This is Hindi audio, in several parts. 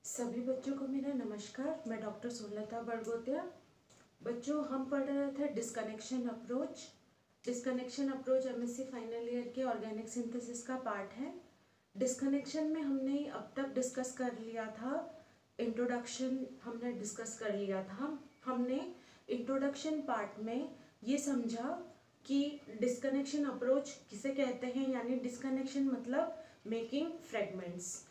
सभी बच्चों को मेरा नमस्कार। मैं डॉक्टर सुलता बरगोतिया। बच्चों, हम पढ़ रहे थे disconnection approach. Disconnection approach MSc final year के ऑर्गेनिक सिंथेसिस का पार्ट है। डिस्कनेक्शन में हमने अब तक डिस्कस कर लिया था, इंट्रोडक्शन हमने डिस्कस कर लिया था। हमने इंट्रोडक्शन पार्ट में ये समझा कि डिस्कनेक्शन अप्रोच किसे कहते हैं, यानी डिस्कनेक्शन मतलब मेकिंग फ्रेगमेंट्स।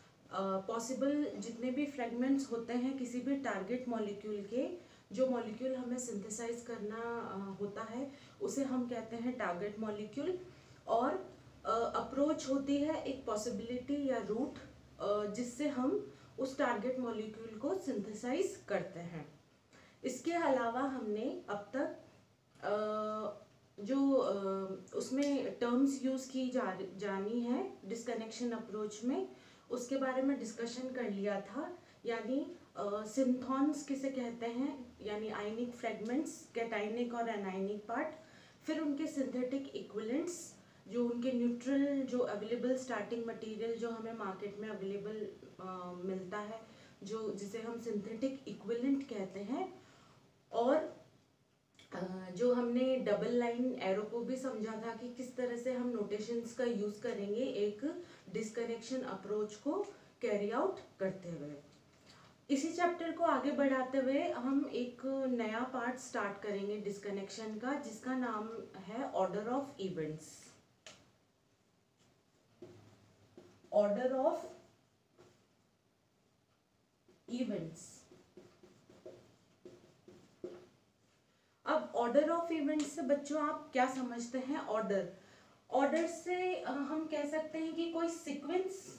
पॉसिबल जितने भी फ्रेगमेंट्स होते हैं किसी भी टारगेट मॉलिक्यूल के, जो मॉलिक्यूल हमें सिंथेसाइज करना होता है उसे हम कहते हैं टारगेट मॉलिक्यूल। और अप्रोच होती है एक पॉसिबिलिटी या रूट जिससे हम उस टारगेट मॉलिक्यूल को सिंथेसाइज करते हैं। इसके अलावा हमने अब तक जो उसमें टर्म्स यूज़ की जानी है डिस्कनेक्शन अप्रोच में, उसके बारे में डिस्कशन कर लिया था। यानी सिंथॉन्स किसे कहते हैं, यानी आयनिक फ्रेगमेंट्स, कैटाइनिक और एनाइनिक पार्ट। फिर उनके सिंथेटिक इक्विवेलेंट्स, जो उनके न्यूट्रल जो अवेलेबल स्टार्टिंग मटेरियल जो हमें मार्केट में अवेलेबल मिलता है, जो जिसे हम सिंथेटिक इक्विवेलेंट कहते हैं। और जो हमने डबल लाइन एरो को भी समझा था कि किस तरह से हम नोटेशंस का यूज करेंगे एक डिस्कनेक्शन अप्रोच को कैरी आउट करते हुए। इसी चैप्टर को आगे बढ़ाते हुए हम एक नया पार्ट स्टार्ट करेंगे डिस्कनेक्शन का, जिसका नाम है order of events. Order of events. अब ऑर्डर ऑफ इवेंट्स से बच्चों आप क्या समझते हैं? ऑर्डर से हम कह सकते हैं कि कोई सीक्वेंस।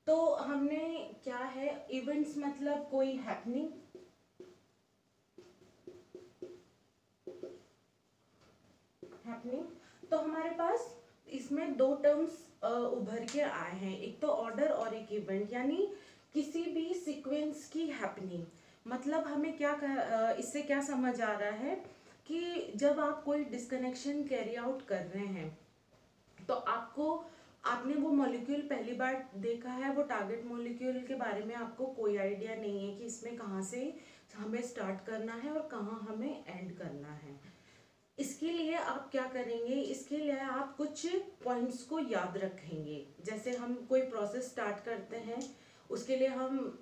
तो हमने क्या है, इवेंट्स मतलब कोई हैपनिंग। तो हमारे पास इसमें दो टर्म्स उभर के आए हैं, एक तो ऑर्डर और एक इवेंट। यानी किसी भी सीक्वेंस की हैपनिंग, मतलब हमें क्या इससे क्या समझ आ रहा है कि जब आप कोई डिस्कनेक्शन कैरी आउट कर रहे हैं तो आपने वो मॉलिक्यूल पहली बार देखा है, वो टारगेट मॉलिक्यूल के बारे में आपको कोई आइडिया नहीं है कि इसमें कहाँ से हमें स्टार्ट करना है और कहाँ हमें एंड करना है। इसके लिए आप क्या करेंगे, इसके लिए आप कुछ पॉइंट्स को याद रखेंगे। जैसे हम कोई प्रोसेस स्टार्ट करते हैं, उसके लिए हम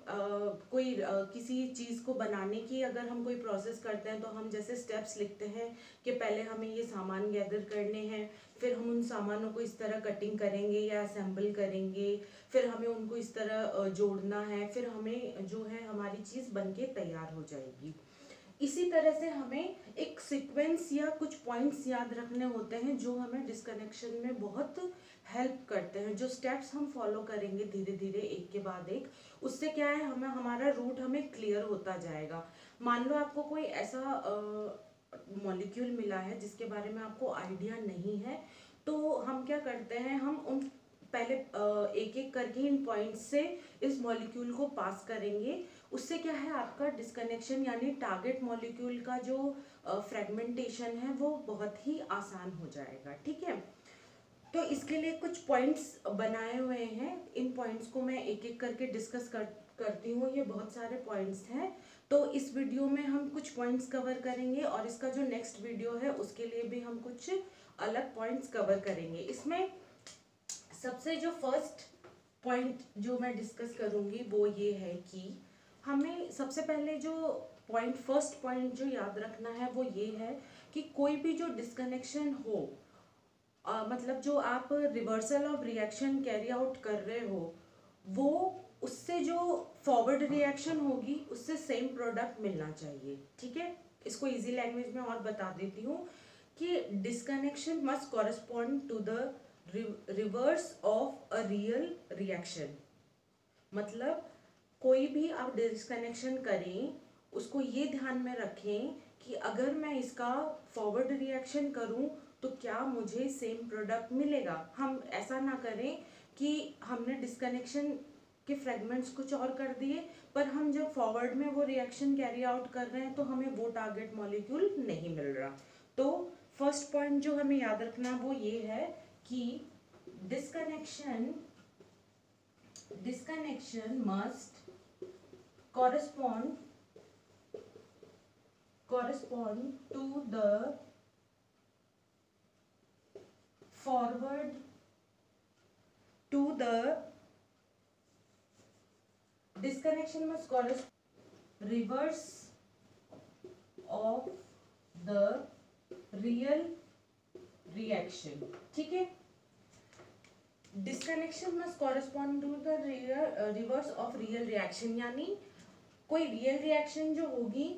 किसी चीज़ को बनाने की अगर हम कोई प्रोसेस करते हैं तो हम जैसे स्टेप्स लिखते हैं कि पहले हमें ये सामान गैदर करने हैं, फिर हम उन सामानों को इस तरह कटिंग करेंगे या असेंबल करेंगे, फिर हमें उनको इस तरह जोड़ना है, फिर हमें जो है हमारी चीज़ बनके तैयार हो जाएगी। इसी तरह से हमें एक सीक्वेंस या कुछ पॉइंट्स याद रखने होते हैं जो हमें डिस्कनेक्शन में बहुत हेल्प करते हैं। जो स्टेप्स हम फॉलो करेंगे धीरे धीरे एक के बाद एक, उससे क्या है, हमें हमारा रूट हमें क्लियर होता जाएगा। मान लो आपको कोई ऐसा मॉलिक्यूल मिला है जिसके बारे में आपको आइडिया नहीं है, तो हम क्या करते हैं, हम उन पहले एक एक करके इन पॉइंट्स से इस मॉलिक्यूल को पास करेंगे। उससे क्या है, आपका डिस्कनेक्शन यानी टारगेट मॉलिक्यूल का जो फ्रेगमेंटेशन है वो बहुत ही आसान हो जाएगा। ठीक है, तो इसके लिए कुछ पॉइंट्स बनाए हुए हैं। इन पॉइंट्स को मैं एक एक करके डिस्कस करती हूँ। ये बहुत सारे पॉइंट्स हैं, तो इस वीडियो में हम कुछ पॉइंट्स कवर करेंगे और इसका जो नेक्स्ट वीडियो है उसके लिए भी हम कुछ अलग पॉइंट्स कवर करेंगे। इसमें सबसे जो फर्स्ट पॉइंट जो मैं डिस्कस करूंगी वो ये है कि हमें सबसे पहले जो फर्स्ट पॉइंट जो याद रखना है वो ये है कि कोई भी जो डिस्कनेक्शन हो, मतलब जो आप reversal of reaction carry out कर रहे हो, वो उससे जो फॉरवर्ड रिएक्शन होगी उससे सेम प्रोडक्ट मिलना चाहिए। ठीक है, इसको इजी लैंग्वेज में और बता देती हूँ कि disconnection must correspond to the reverse of a real reaction. मतलब कोई भी आप डिस्कनेक्शन करें, उसको ये ध्यान में रखें कि अगर मैं इसका फॉरवर्ड रिएक्शन करूं तो क्या मुझे सेम प्रोडक्ट मिलेगा। हम ऐसा ना करें कि हमने डिस्कनेक्शन के फ्रेगमेंट्स कुछ और कर दिए, पर हम जब फॉरवर्ड में वो रिएक्शन कैरी आउट कर रहे हैं तो हमें वो टारगेट मॉलिक्यूल नहीं मिल रहा। तो फर्स्ट पॉइंट जो हमें याद रखना वो ये है कि disconnection disconnection must correspond to the forward to the disconnection must correspond reverse of the real reaction. ठीक है, disconnection must correspond to the reverse of real reaction, यानी कोई रियल रिएक्शन जो होगी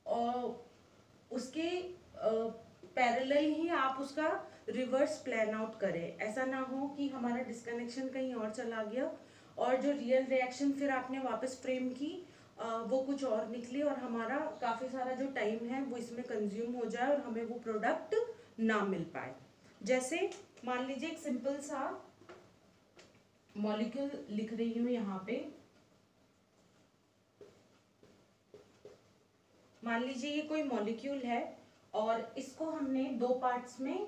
और उसके पैरेलल ही आप उसका रिवर्स प्लान आउट करें। ऐसा ना हो कि हमारा डिस्कनेक्शन कहीं और चला गया और जो रियल रिएक्शन फिर आपने वापस फ्रेम की वो कुछ और निकली और हमारा काफ़ी सारा जो टाइम है वो इसमें कंज्यूम हो जाए और हमें वो प्रोडक्ट ना मिल पाए। जैसे मान लीजिए एक सिंपल सा मॉलिक्यूल लिख रही हूँ यहाँ पे, मान लीजिए ये कोई मॉलिक्यूल है और इसको हमने दो पार्ट्स में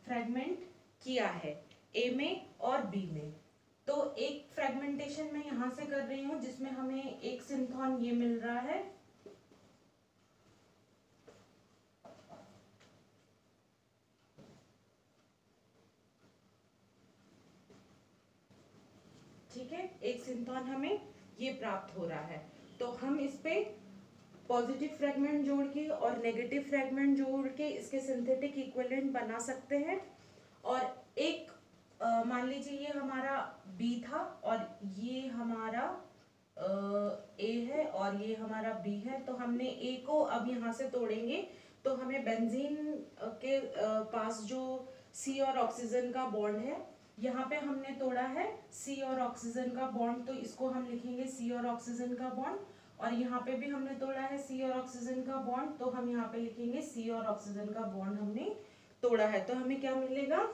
फ्रेगमेंट किया है, ए में और बी में। तो एक फ्रेगमेंटेशन मैं यहां से कर रही हूं जिसमें हमें एक सिंथॉन ये मिल रहा है, ठीक है, एक सिंथॉन हमें ये प्राप्त हो रहा है। तो हम इस पे पॉजिटिव फ्रेगमेंट जोड़ के और नेगेटिव फ्रेगमेंट जोड़ के इसके सिंथेटिक इक्विवेलेंट बना सकते हैं। और एक मान लीजिए ये हमारा B था और ये हमारा A है और ये हमारा B है, तो हमने A को अब यहाँ से तोड़ेंगे तो हमें बेंजीन के पास जो C और ऑक्सीजन का बॉन्ड है, यहाँ पे हमने तोड़ा है C और ऑक्सीजन का बॉन्ड, तो इसको हम लिखेंगे C और ऑक्सीजन का बॉन्ड। और यहाँ पे भी हमने तोड़ा है C और ऑक्सीजन का बॉन्ड, तो हम यहाँ पे लिखेंगे C और ऑक्सीजन का बॉन्ड हमने तोड़ा है। तो हमें क्या मिलेगा,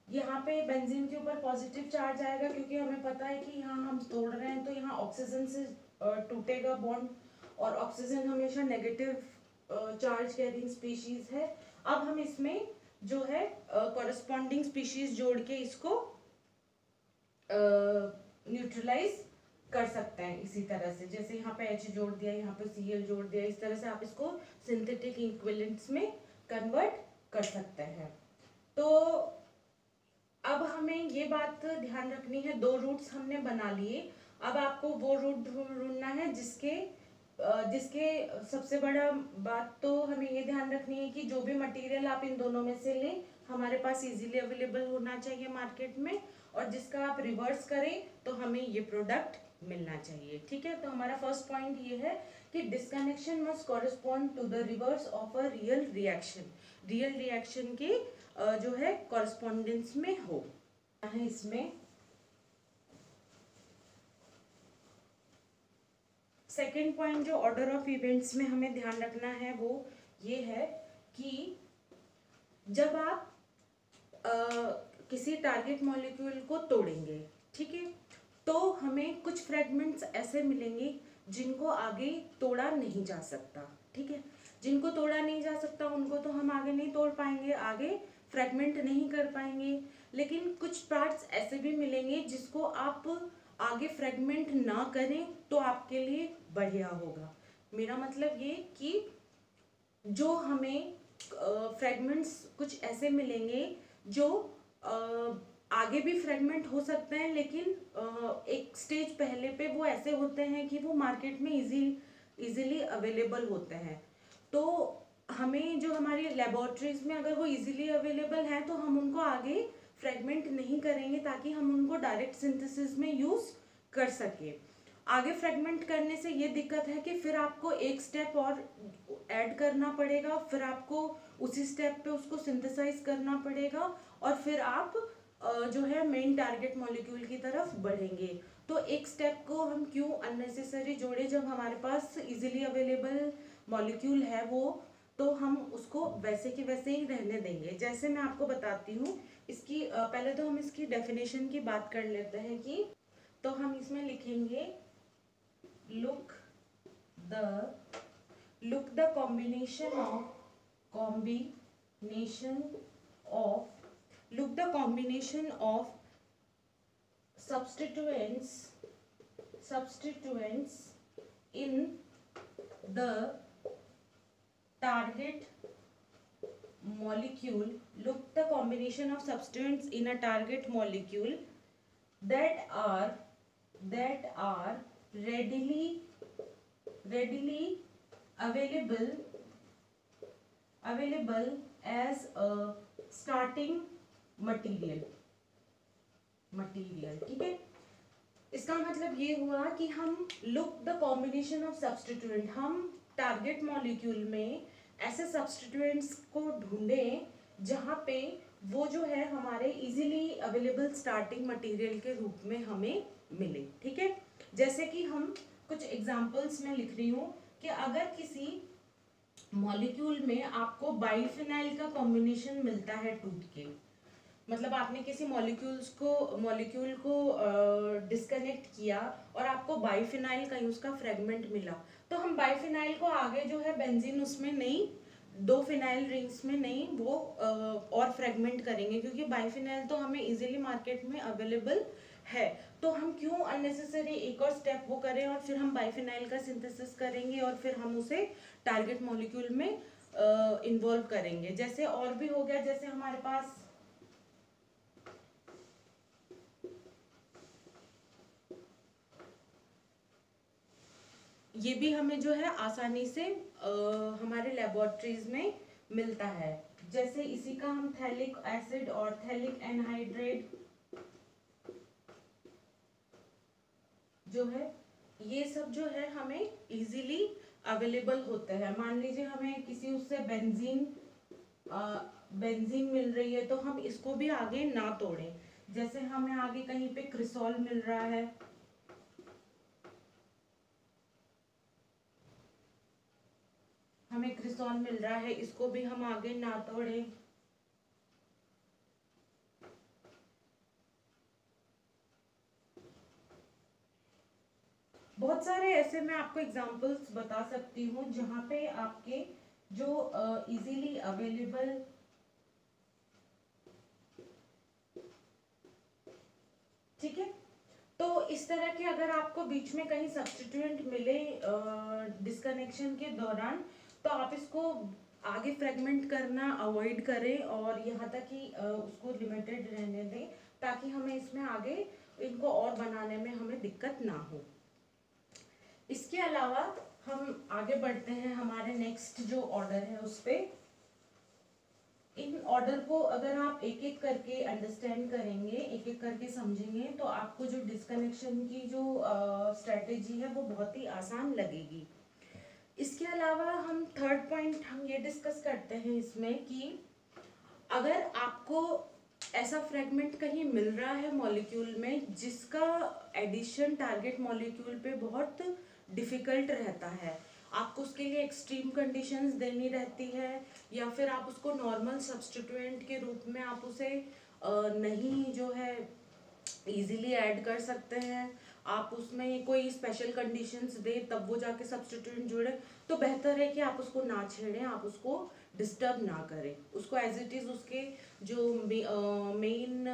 यहाँ पे बेंजीन के ऊपर पॉजिटिव चार्ज आएगा क्योंकि हमें पता है कि यहाँ हम तोड़ रहे हैं तो यहाँ ऑक्सीजन से टूटेगा बॉन्ड और ऑक्सीजन हमेशा नेगेटिव चार्ज कैरिंग स्पीशीज है। अब हम इसमें जो है कॉरेस्पॉन्डिंग स्पीशीज जोड़ के इसको न्यूट्रलाइज कर सकते हैं इसी तरह से, जैसे यहाँ पे H जोड़ दिया, यहाँ पे Cl जोड़ दिया, इस तरह से आप इसको सिंथेटिक इक्विवेलेंट्स में कन्वर्ट कर सकते हैं। तो अब हमें ये बात ध्यान रखनी है, दो रूट्स हमने बना लिए, अब आपको वो रूट ढूंढना है जिसके सबसे बड़ा बात तो हमें ये ध्यान रखनी है कि जो भी मटेरियल आप इन दोनों में से लें हमारे पास इजीली अवेलेबल होना चाहिए मार्केट में, और जिसका आप रिवर्स करें तो हमें ये प्रोडक्ट मिलना चाहिए। ठीक है, तो हमारा फर्स्ट पॉइंट ये है कि disconnection must correspond to the reverse of a real reaction, real reaction के जो है कॉरेस्पॉन्डेंस में हो है। इसमें सेकेंड पॉइंट जो ऑर्डर ऑफ इवेंट्स में हमें ध्यान रखना है वो ये है कि जब आप किसी टारगेट मॉलिक्यूल को तोड़ेंगे, ठीक है, तो हमें कुछ फ्रेगमेंट्स ऐसे मिलेंगे जिनको आगे तोड़ा नहीं जा सकता। ठीक है, जिनको तोड़ा नहीं जा सकता उनको तो हम आगे नहीं तोड़ पाएंगे, आगे फ्रेगमेंट नहीं कर पाएंगे। लेकिन कुछ पार्ट्स ऐसे भी मिलेंगे जिसको आप आगे फ्रेगमेंट ना करें तो आपके लिए बढ़िया होगा। मेरा मतलब ये कि जो हमें फ्रेगमेंट्स कुछ ऐसे मिलेंगे जो आगे भी फ्रेगमेंट हो सकते हैं, लेकिन एक स्टेज पहले पे वो ऐसे होते हैं कि वो मार्केट में इजीली अवेलेबल होते हैं। तो हमें जो हमारी लेबोरेटरीज में अगर वो इजीली अवेलेबल है तो हम उनको आगे फ्रेगमेंट नहीं करेंगे ताकि हम उनको डायरेक्ट सिंथेसिस में यूज कर सके। आगे फ्रेगमेंट करने से ये दिक्कत है कि फिर आपको एक स्टेप और ऐड करना पड़ेगा, फिर आपको उसी स्टेप पे उसको सिंथेसाइज करना पड़ेगा और फिर आप जो है मेन टारगेट मॉलिक्यूल की तरफ बढ़ेंगे। तो एक स्टेप को हम क्यों अननेसेसरी जोड़े जब हमारे पास इजीली अवेलेबल मॉलिक्यूल है वो, तो हम उसको वैसे के वैसे ही रहने देंगे। जैसे मैं आपको बताती हूँ, इसकी पहले तो हम इसकी डेफिनेशन की बात कर लेते हैं कि तो हम इसमें लिखेंगे look the combination of substituents in the target molecule. Look the combination of substituents in a target molecule that are readily available as a starting material. ठीक है, इसका मतलब ये हुआ कि हम look the combination of substituent, हम टारगेट मॉलिक्यूल में ऐसे सब्स्टिट्यूएंट्स को ढूंढें जहाँ पे वो जो है हमारे इजीली अवेलेबल स्टार्टिंग मटेरियल के रूप में हमें मिले। ठीक है, जैसे कि हम कुछ एग्जांपल्स में लिख रही हूँ कि अगर किसी मॉलिक्यूल में आपको बाइफिनाइल का कॉम्बिनेशन मिलता है टूट के, मतलब आपने किसी मॉलिक्यूल को डिस्कनेक्ट किया और आपको बाइफिनाइल का उसका फ्रेगमेंट मिला, तो हम बाइफिनाइल को आगे जो है बेंजीन उसमें नहीं, दो फिनाइल रिंग्स में नहीं, वो और फ्रेगमेंट करेंगे, क्योंकि बाइफिनाइल तो हमें इजीली मार्केट में अवेलेबल है। तो हम क्यों अननेसेसरी एक और स्टेप वो करें और फिर हम बाइफिनाइल का सिंथेसिस करेंगे और फिर हम उसे टारगेट मॉलिक्यूल में इन्वॉल्व करेंगे। जैसे और भी हो गया, जैसे हमारे पास ये भी हमें जो है आसानी से हमारे लेबोरेटरीज में मिलता है। जैसे इसी का हम थैलिक एसिड और थैलिक एनहाइड्रेट जो है, ये सब जो है हमें इजीली अवेलेबल होते हैं। मान लीजिए हमें किसी उससे बेंजीन मिल रही है, तो हम इसको भी आगे ना तोड़ें। जैसे हमें आगे कहीं पे क्रिसॉल मिल रहा है, इसको भी हम आगे ना तोड़ें। बहुत सारे ऐसे मैं आपको एग्जांपल्स बता सकती हूँ जहाँ पे आपके जो इजीली अवेलेबल ठीक है। तो इस तरह के अगर आपको बीच में कहीं सब्स्टिट्यूएंट मिले डिस्कनेक्शन के दौरान, तो आप इसको आगे फ्रेगमेंट करना अवॉइड करें और यहाँ तक कि उसको लिमिटेड रहने दें, ताकि हमें इसमें आगे इनको और बनाने में हमें दिक्कत ना हो। इसके अलावा हम आगे बढ़ते हैं हमारे नेक्स्ट जो ऑर्डर है उस पे। इन ऑर्डर को अगर आप एक एक करके अंडरस्टैंड करेंगे, एक एक करके समझेंगे, तो आपको जो डिस्कनेक्शन की जो स्ट्रेटेजी है वो बहुत ही आसान लगेगी। इसके अलावा हम थर्ड पॉइंट हम ये डिस्कस करते हैं इसमें कि अगर आपको ऐसा फ्रेगमेंट कहीं मिल रहा है मॉलिक्यूल में जिसका एडिशन टारगेट मॉलिक्यूल पे बहुत डिफिकल्ट रहता है, आपको उसके लिए एक्सट्रीम कंडीशंस देनी रहती है, या फिर आप उसको नॉर्मल सब्स्टिट्यूएंट के रूप में आप उसे नहीं जो है इजीली ऐड कर सकते हैं, आप उसमें कोई स्पेशल कंडीशंस दे तब वो जाके सब्स्टिट्यूएंट जुड़े, तो बेहतर है कि आप उसको ना छेड़ें, आप उसको डिस्टर्ब ना करें, उसको एज इट इज़ उसके जो मेन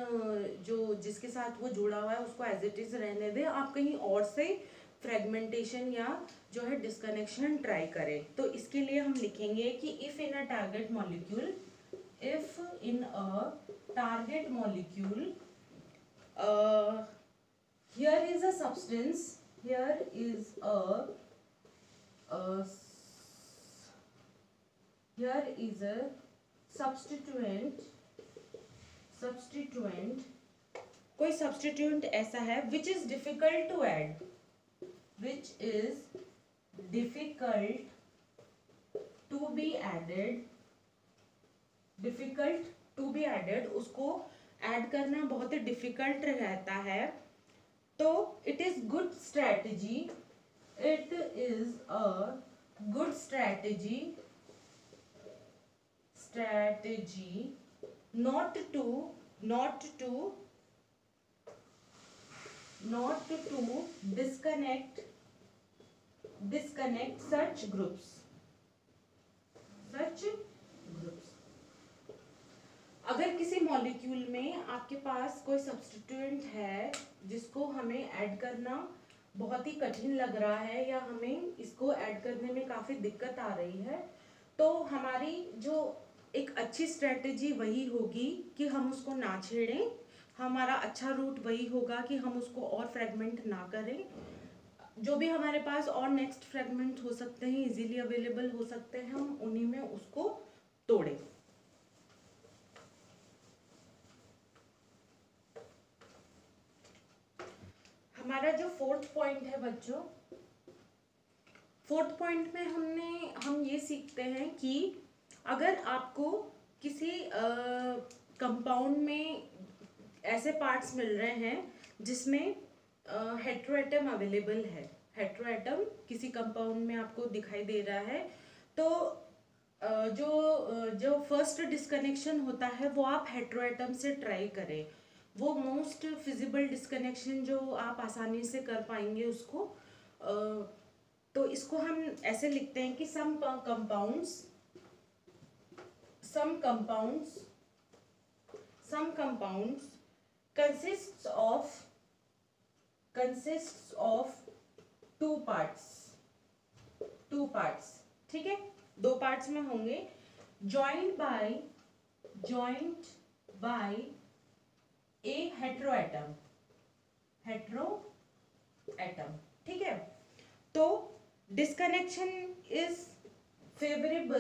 जो जिसके साथ वो जुड़ा हुआ है उसको एज इट इज़ रहने दें। आप कहीं और से फ्रेगमेंटेशन या जो है डिस्कनेक्शन ट्राई करें। तो इसके लिए हम लिखेंगे कि if in a target molecule, here is a substance, here is a substituent, कोई substituent ऐसा है which is difficult to add, उसको ऐड करना बहुत ही डिफिकल्ट रहता है, तो it is a good strategy not to disconnect disconnect such groups. अगर किसी मॉलिक्यूल में आपके पास कोई सब्स्टिट्यूएंट है जिसको हमें ऐड करना बहुत ही कठिन लग रहा है या हमें इसको ऐड करने में काफ़ी दिक्कत आ रही है, तो हमारी जो एक अच्छी स्ट्रेटेजी वही होगी कि हम उसको ना छेड़ें। हमारा अच्छा रूट वही होगा कि हम उसको और फ्रेगमेंट ना करें। जो भी हमारे पास और नेक्स्ट फ्रेगमेंट हो सकते हैं, इजीली अवेलेबल हो सकते हैं, हम उन्हीं में उसको तोड़ें। हमारा जो फोर्थ पॉइंट है बच्चों, फोर्थ पॉइंट में हम ये सीखते हैं कि अगर आपको किसी कंपाउंड में ऐसे पार्ट्स मिल रहे हैं जिसमें हेट्रोएटम अवेलेबल है, हेट्रोएटम किसी कंपाउंड में आपको दिखाई दे रहा है, तो जो फर्स्ट डिस्कनेक्शन होता है वो आप हेट्रोएटम से ट्राई करें। वो मोस्ट फिजिबल डिस्कनेक्शन जो आप आसानी से कर पाएंगे उसको। तो इसको हम ऐसे लिखते हैं कि some compounds consists of two parts, ठीक है, दो पार्ट्स में होंगे, joined by a heteroatom, ठीक है। तो disconnection is favorable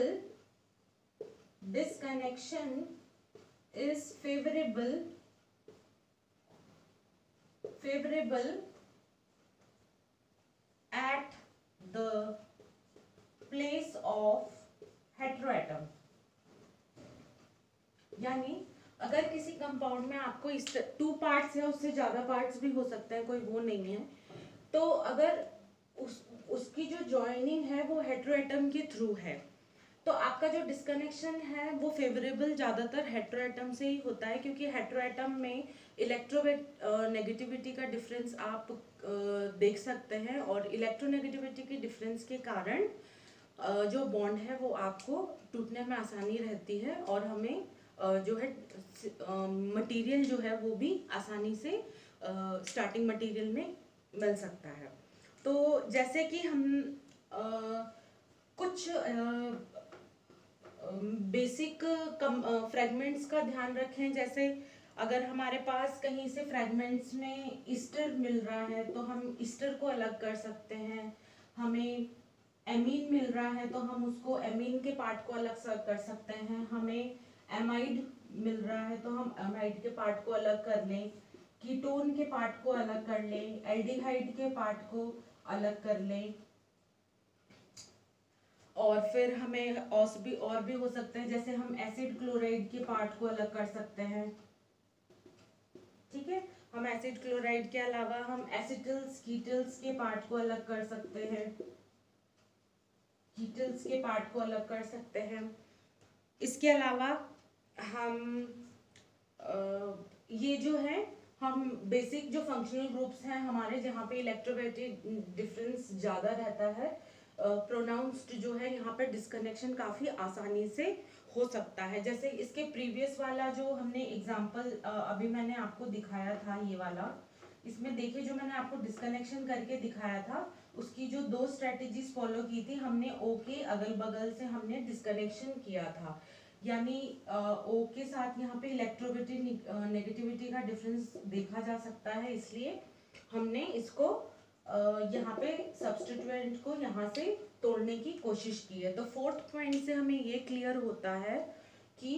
at the place of heteroatom। यानी अगर किसी कंपाउंड में आपको इस 2 पार्ट्स या उससे ज्यादा पार्ट्स भी हो सकते हैं, कोई वो नहीं है, तो अगर उसकी जो जॉइनिंग है वो हेट्रोएटम के थ्रू है, तो आपका जो डिस्कनेक्शन है वो फेवरेबल ज़्यादातर हेट्रोएटम से ही होता है, क्योंकि हेट्रोएटम में इलेक्ट्रोनेगेटिविटी का डिफरेंस आप देख सकते हैं, और इलेक्ट्रोनेगेटिविटी के डिफरेंस के कारण जो बॉन्ड है वो आपको टूटने में आसानी रहती है, और हमें जो है मटेरियल जो है वो भी आसानी से स्टार्टिंग मटेरियल में मिल सकता है। तो जैसे कि हम कुछ बेसिक फ्रेगमेंट्स का ध्यान रखें, जैसे अगर हमारे पास कहीं से फ्रेगमेंट्स में ईस्टर मिल रहा है तो हम ईस्टर को अलग कर सकते हैं, हमें एमीन मिल रहा है तो हम उसको एमीन के पार्ट को अलग कर सकते हैं, हमें एमाइड मिल रहा है तो हम एमाइड के पार्ट को अलग कर लें, कीटोन के पार्ट को अलग कर लें, एल्डिहाइड के पार्ट को अलग कर लें, और फिर हमें और भी हो सकते हैं, जैसे हम एसिड क्लोराइड के पार्ट को अलग कर सकते हैं, ठीक है। हम एसिड क्लोराइड के अलावा हम एसिटल्स कीटल्स के पार्ट को अलग कर सकते हैं, कीटल्स के पार्ट को अलग कर सकते हैं। इसके अलावा हम ये जो है हम बेसिक जो फंक्शनल ग्रुप्स हैं हमारे, जहाँ पे इलेक्ट्रोनेगेटिव डिफरेंस ज़्यादा रहता है, प्रोनाउंस्ड जो है यहाँ पे डिस्कनेक्शन काफ़ी आसानी से हो सकता है। जैसे इसके प्रीवियस वाला जो हमने एग्जांपल अभी मैंने आपको दिखाया था, ये वाला, इसमें देखिए जो मैंने आपको डिस्कनेक्शन करके दिखाया था, उसकी जो 2 स्ट्रेटेजीज फॉलो की थी, हमने ओ के अगल बगल से हमने डिस्कनेक्शन किया था, यानी ओ के साथ यहाँ पे इलेक्ट्रोनेगेटिविटी का डिफरेंस देखा जा सकता है, इसलिए हमने इसको यहाँ पे सब्स्टिट्यूएंट को यहाँ से तोड़ने की कोशिश की है। तो फोर्थ पॉइंट से हमें ये क्लियर होता है कि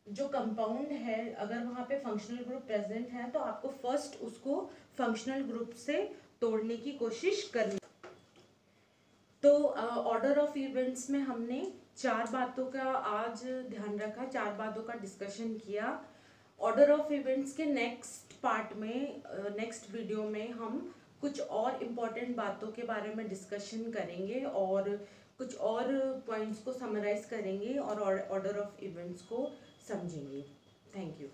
जो कंपाउंड है अगर वहाँ पे फंक्शनल ग्रुप प्रेजेंट है तो आपको फर्स्ट उसको फंक्शनल ग्रुप से तोड़ने की कोशिश करनी। तो ऑर्डर ऑफ इवेंट्स में हमने 4 बातों का आज ध्यान रखा, 4 बातों का डिस्कशन किया। ऑर्डर ऑफ इवेंट्स के नेक्स्ट पार्ट में, नेक्स्ट वीडियो में हम कुछ और इम्पोर्टेंट बातों के बारे में डिस्कशन करेंगे और कुछ और पॉइंट्स को समराइज करेंगे और ऑर्डर ऑफ इवेंट्स को समझेंगे। Thank you.